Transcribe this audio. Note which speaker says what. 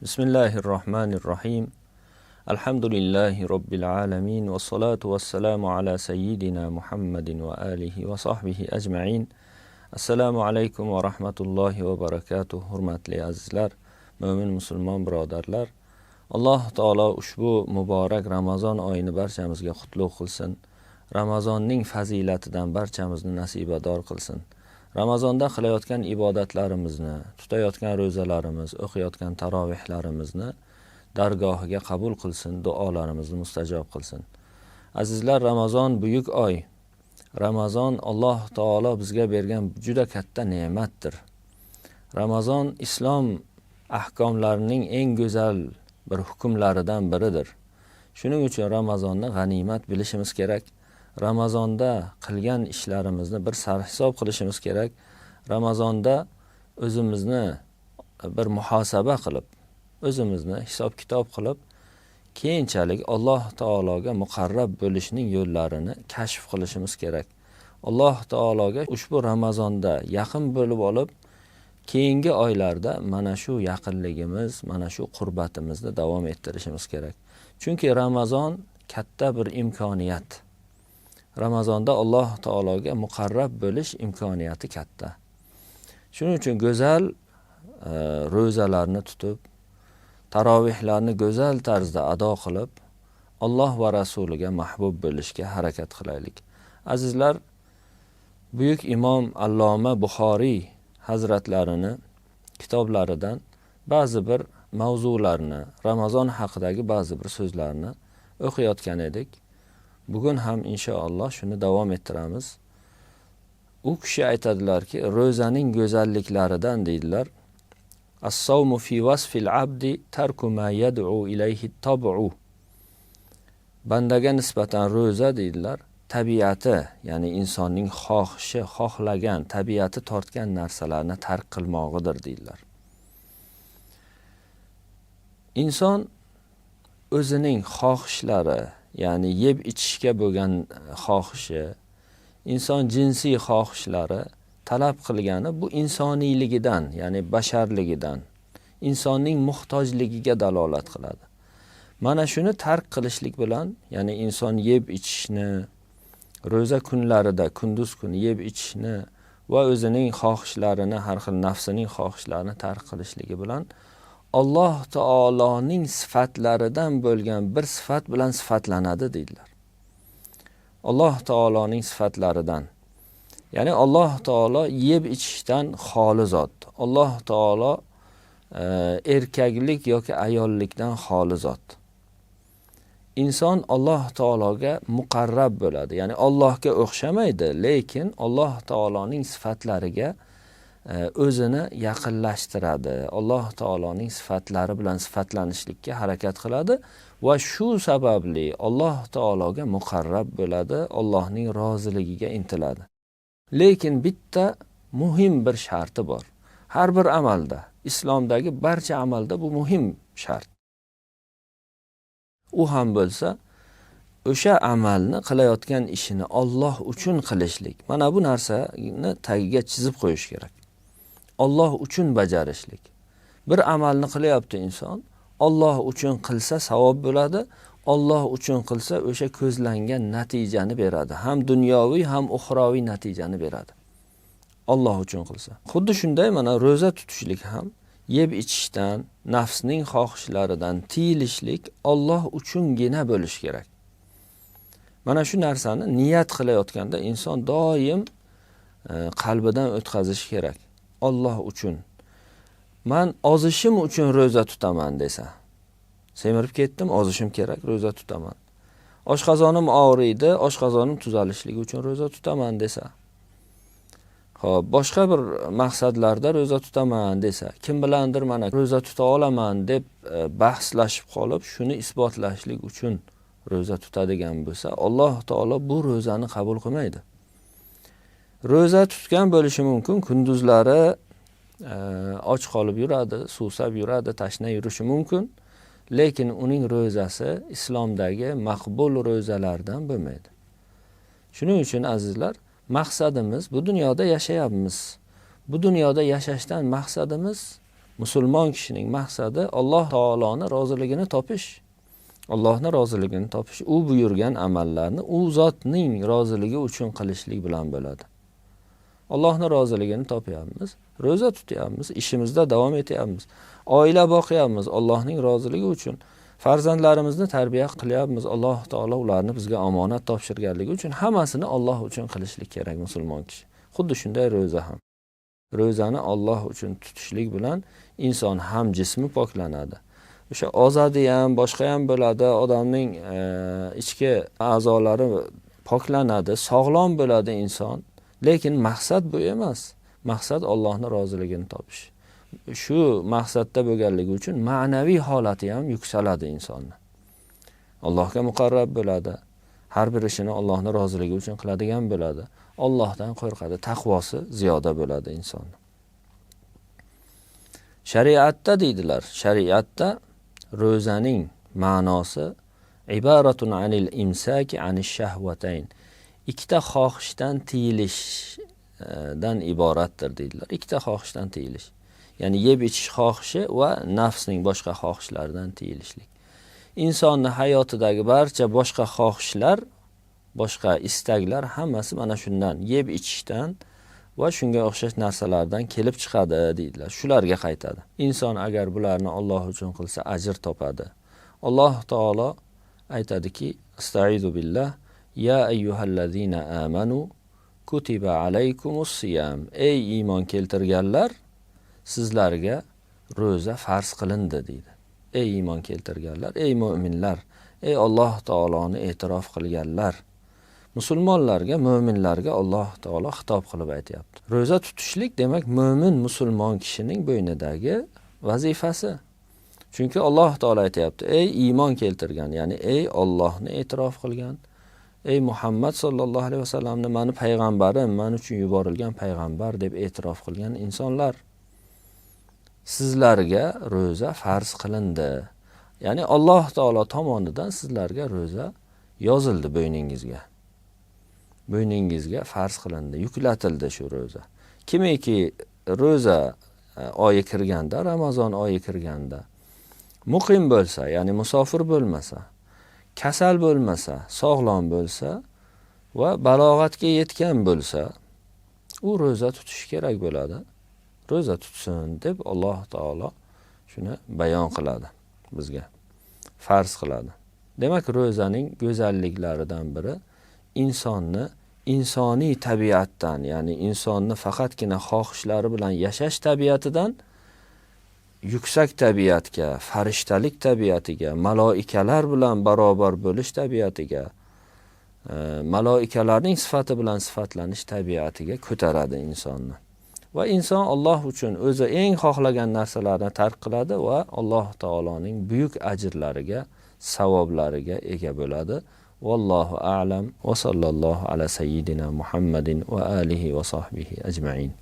Speaker 1: Bismillahirrahmanirrahim. Alhamdulillahi Rabbil alamin. Wa salatu wa salamu ala sayyidina Muhammadin wa alihi wa sahbihi ajma'in. Assalamu alaykum wa rahmatullahi wa barakatuh. Hurmatli azizlar, mo'min musulmon birodarlar. Alloh taolo ushbu muborak Ramazon oyini barchamizga qutlug' qilsin. Ramazonning fazilatidan barchamizni nasibador qilsin. Ramazonda qilayotgan ibodatlarimizni, tutayotgan ro'zalarimiz, o'qiyotgan tarovihlarimizni dargohiga qabul qilsin, duolarimizni mustajob qilsin. Azizlar, Ramazon buyuk oy. Ramazon Alloh taolo bizga bergan juda katta ne'matdir. Ramazon islom ahkomlarining eng go'zal bir hukmlaridan biridir. Shuning uchun Ramazonni g'animat bilishimiz kerak. Ramazonda qilgan ishlarimizni bir sarhisob qilishimiz kerak. Ramazonda o'zimizni bir muhosaba qilib, o'zimizni hisob-kitob qilib, keyinchalik Alloh taologa muqarrab bo'lishning yo'llarini kashf qilishimiz kerak. Alloh taologa ushbu Ramazonda yaqin bo'lib olib, keyingi oylarda mana shu yaqinligimiz, mana shu qurbatimizni davom ettirishimiz kerak. Chunki Ramazon katta bir imkoniyat. Ramazonda Alloh taologa muqarrab bo'lish imkoniyati katta. Shuning uchun go'zal ro'zalarni tutib, tarovihlarni go'zal tarzda ado qilib, Alloh va rasuliga mahbub bo'lishga harakat qilaylik. Azizlar, buyuk imom Alloma Buxoriy hazratlarini kitoblaridan ba'zi bir mavzularni, Ramazon haqidagi ba'zi bir so'zlarni o'qiyotgan edik. Bugun ham inshaalloh shuni davom ettiramiz. U kishi aytadilarki, ro'zaning go'zalliklaridan deydilar. As-sawmu fi wasfil abdi tarku ma yad'u ilayhi at-tab'u. Bandaga nisbatan ro'za deydilar, tabiati, ya'ni insonning xohishi, xohlagan, tabiati tortgan narsalarni tark qilmog'idir deydilar. Inson o'zining xohishlari, ya'ni yeb ichishga bo'lgan xohishi, inson jinsiy xohishlari talab qilgani bu insoniyligidan, ya'ni basharligidan, insonning muhtojligiga dalolat qiladi. Mana shuni tark qilishlik bilan, ya'ni inson yeb ichishni, ro'za kunlarida kunduz kuni yeb ichishni va o'zining xohishlarini, har xil nafsining xohishlarini tark qilishligi bilan Alloh taoloning sifatlaridan bo'lgan bir sifat bilan sifatlanadi deydilar. Alloh taoloning sifatlaridan. Ya'ni Alloh taolo yeb ichishdan xoli zot. Alloh taolo erkaklik yoki ayollikdan xoli zot. Inson Alloh taologa muqarrab bo'ladi. Ya'ni Allohga o'xshamaydi, lekin Alloh taoloning sifatlariga o'zini yaqinlashtiradi. Alloh taoloning sifatlari bilan sifatlanishlikka harakat qiladi va shu sababli Alloh taologa muqarrab bo'ladi, Allohning roziligiga intiladi. Lekin bitta muhim bir sharti bor. Har bir amalda, islomdagi barcha amalda bu muhim shart. U ham bo'lsa, o'sha amalni qilayotgan ishini Alloh uchun qilishlik. Mana bu narsani tagiga chizib qo'yish kerak. Alloh uchun bajarishlik. Bir amalni qilyapti inson, Alloh uchun qilsa savob bo'ladi, Alloh uchun qilsa o'sha ko'zlangan natijani beradi. Ham dunyoviy, ham uxroviy natijani beradi. Alloh uchun qilsa. Xuddi shunday mana ro'za tutishlik ham yeb ichishdan, nafsning xohishlaridan tiyilishlik Alloh uchungina bo'lish kerak. Mana shu narsani niyat qilayotganda inson doim qalbidan o'tkazish kerak. Alloh uchun. Men ozishim uchun ro'za tutaman desa, semirib ketdim, ozishim kerak, ro'za tutaman. Oshqozonim og'riydi, oshqozonim tuzalishligi uchun ro'za tutaman desa. Xo'p, boshqa bir maqsadlarda ro'za tutaman desa, kim bilandir mana ro'za tuta olaman deb bahslashib qolib, shuni isbotlashlik uchun ro'za tutadigan bo'lsa, Alloh taolo bu ro'zani qabul qilmaydi. Ro'za tutgan bo'lishi mumkin, kunduzlari och qolib yuradi, suvsab yuradi, tashna yurishi mumkin, lekin uning ro'zasi islomdagi maqbul ro'zalardan bo'lmaydi. Shuning uchun azizlar, maqsadimiz bu dunyoda yashayapmiz. Bu dunyoda yashashdan maqsadimiz Musulmon kishining maqsadi Alloh taoloning roziligini topish. Allohning roziligini topish, u buyurgan amallarni u zotning roziligi uchun qilishlik bilan bo'ladi. Allohning roziligini topyapmiz, roza tutyapmiz, ishimizda davom etyapmiz, oila boqyapmiz Allohning roziligi uchun. Farzandlarimizni tarbiya qilyapmiz, Alloh taolo ularni bizga omonat topshirganligi uchun. Hammasini Alloh uchun qilishlik kerak musulmon kishi. Xuddi shunday roza ham. Ro'zani Alloh uchun tutishlik bilan inson ham jismi poklanadi. O'sha ozodi ham, boshqa ham bo'ladi, odamning ichki a'zolari poklanadi, sog'lom bo'ladi inson. Lekin maqsad bu emas. Maqsad Allohning roziligini topish. Shu maqsadda bo'lganligi uchun ma'naviy holati ham yuksaladi insonni. Allohga muqarrab bo'ladi. Har bir ishini Allohning roziligi uchun qiladigan bo'ladi. Allohdan qo'rqadi, taqvosi ziyoda bo'ladi inson. Shariatda deydilar, shariatda ro'zaning ma'nosi ibaratun anil imsaki anish shahvatayn. Ikkita xohishdan tiyilishdan iboratdir deydilar. Ikkita xohishdan tiyilish. Ya'ni yeb ichish xohishi va nafsning boshqa xohishlaridan tiyilishlik. Insonning hayotidagi barcha boshqa xohishlar, boshqa istaklar hammasi mana shundan, yeb ichishdan va shunga o'xshash narsalardan kelib chiqadi deydilar. Shularga qaytadi. Inson agar bularni Alloh uchun qilsa ajr topadi. Alloh taolo aytadiki, Astaizu billah, ya ayyuhallazina amanu kutiba alaykumus siyam. Ey iymon keltirganlar, sizlarga roza farz qilindi deydi. Ey iymon keltirganlar, ey mu'minlar, ey Alloh taoloni e'tirof qilganlar. Musulmonlarga, mu'minlarga Alloh taolo xitob qilib aytayapti. Roza tutishlik demak mu'min musulmon kishining bo'ynidagi vazifasi. Chunki Alloh taolo aytayapti, ey iymon keltirgan, ya'ni ey Allohni e'tirof qilgan, ey Muhammad sallallohu alayhi vasallamni meni payg'ambarim, men uchun yuborilgan payg'ambar deb e'tirof qilgan insonlar. Sizlarga roza farz qilindi. Ya'ni Alloh taolo tomonidan sizlarga roza yozildi bo'yningizga. Bo'yningizga farz qilindi, yuklatildi shu roza. Kimiki roza oyi kirganda, Ramazon oyi kirganda muqim bo'lsa, ya'ni musofir bo'lmasa, kasal bo'lmasa, sog'lom bo'lsa va balog'atga yetgan bo'lsa, u roza tutish kerak bo'ladi. Roza tutsin deb Alloh taolo shuni bayon qiladi bizga. Farz qiladi. Demak, rozaning go'zalliklaridan biri insonni insoniy tabiatdan, ya'ni insonni faqatgina xohishlari bilan yashash tabiatidan yuksak tabiatga, farishtalik tabiatiga, maloikalar bilan barobar bo'lish tabiatiga, maloikalarning sifati bilan sifatlanish tabiatiga ko'taradi insonni. Va inson Alloh uchun o'zi eng xohlagan narsalarni tark qiladi va Alloh taoloning buyuk ajrlariga, savoblariga ega bo'ladi. Vallohu a'lam va sallallohu ala sayyidina Muhammadin va alihi va sahbihi ajma'in.